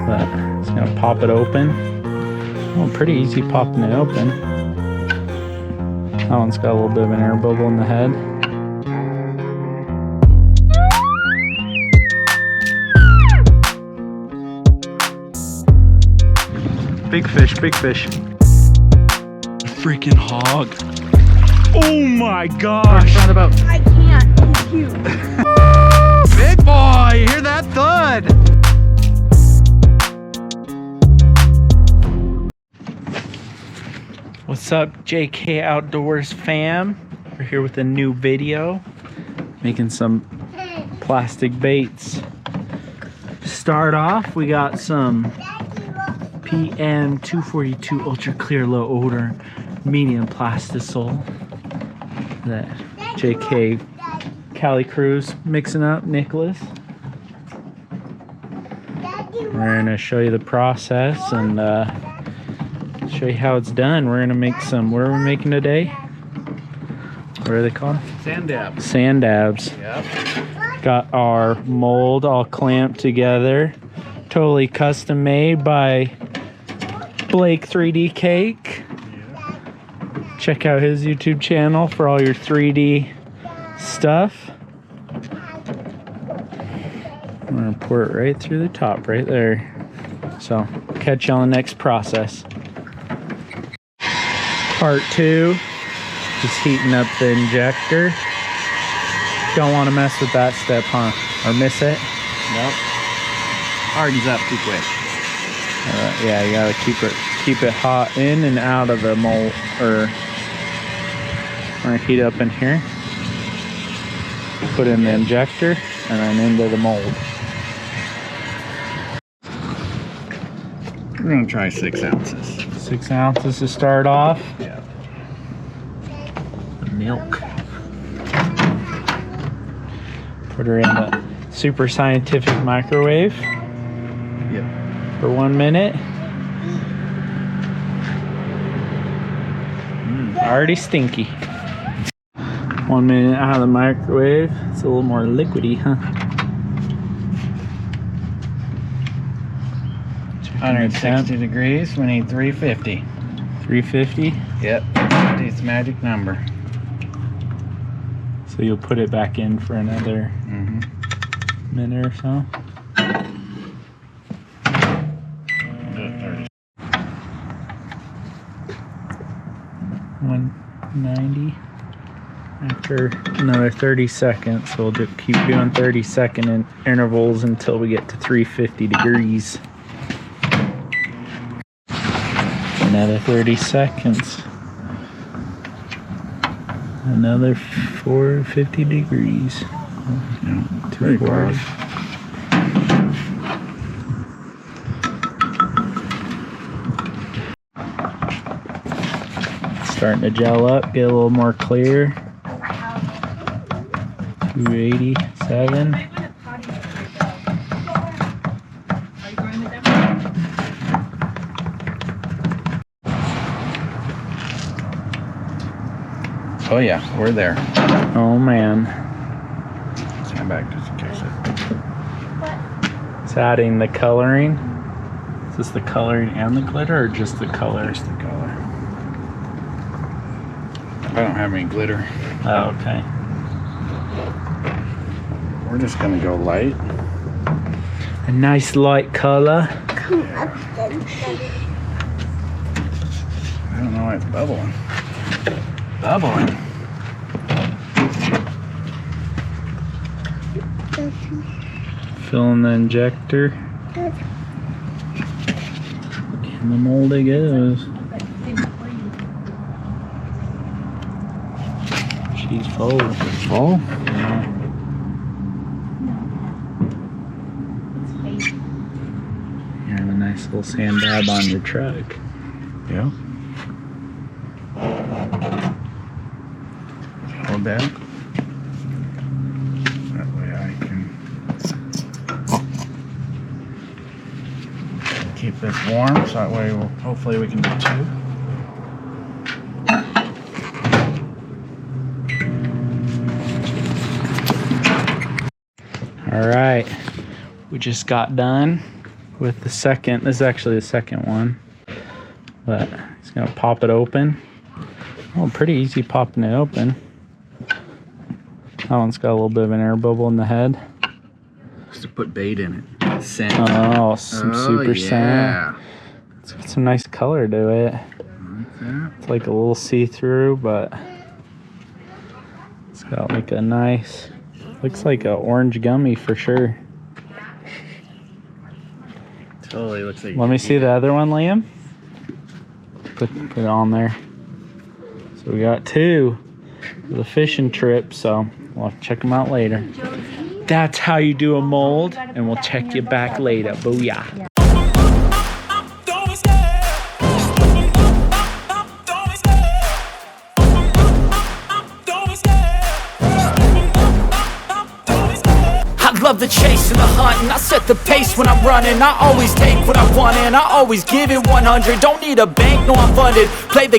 but it's gonna pop it open. Oh, pretty easy popping it open. That one's got a little bit of an air bubble in the head. Big fish, big fish. Freaking hog. Oh my gosh. Roundabout. I can't, he's cute. Big boy, you hear that thud? What's up, JK Outdoors fam? We're here with a new video. Making some plastic baits. To start off, we got some PM 242 Ultra Clear Low Odor Medium Plastisol that JK Cali Cruz mixing up, Nicholas. We're gonna show you the process and show you how it's done. We're gonna make some, what are we making today? What are they called? Sand dabs. Sand dabs. Yep. Got our mold all clamped together. Totally custom made by Blake 3D Cake. Check out his YouTube channel for all your 3D stuff. I'm gonna pour it right through the top right there. So catch you on the next process. Part 2 is heating up the injector. Don't want to mess with that step, huh? Or miss it? Nope. Hardens up too quick. Yeah, you gotta keep it hot in and out of the mold. Or we're gonna heat up in here. Put in the injector and then into the mold. We're gonna try 6 ounces. 6 ounces to start off. Yeah. The milk. Put her in the super scientific microwave. Yep. For 1 minute. Already stinky. 1 minute out of the microwave. It's a little more liquidy, huh? 160 degrees. We need 350. 350. Yep. 350 is the magic number. So you'll put it back in for another minute or so. 190. After another 30 seconds, so we'll just keep doing 30-second intervals until we get to 350 degrees. Another 30 seconds. Another 450 degrees. Yeah, 240. Starting to gel up, get a little more clear. 287. Oh yeah, we're there. Oh man. Stand back just in case. It's adding the coloring. Is this the coloring and the glitter or just the color? Just the color. I don't have any glitter. Oh, okay. We're just gonna go light. A nice light color. I don't know why it's bubbling. Bubbling. Filling the injector. In the mold it goes. She's full. Full? Yeah. You have a nice little sand dab on your truck. Yeah. Hold that. That way I can keep this warm, so that way hopefully we can do 2. All right, we just got done with the second. This is actually the second one, but he's gonna pop it open. Oh, pretty easy popping it open. That one's got a little bit of an air bubble in the head. Just to put bait in it. Scent. Oh, some super scent. Yeah. It's got some nice color to it. It's like a little see-through, but it's got like a nice, looks like an orange gummy for sure. Totally looks like. Let me see the other one, Liam. Put it on there. So we got two for the fishing trip, so we'll have to check them out later. That's how you do a mold, and we'll check you back later. Booyah. Love the chase and the hunt, and I set the pace when I'm running. I always take what I want and I always give it 100. Don't need a bank, no I'm funded. Play the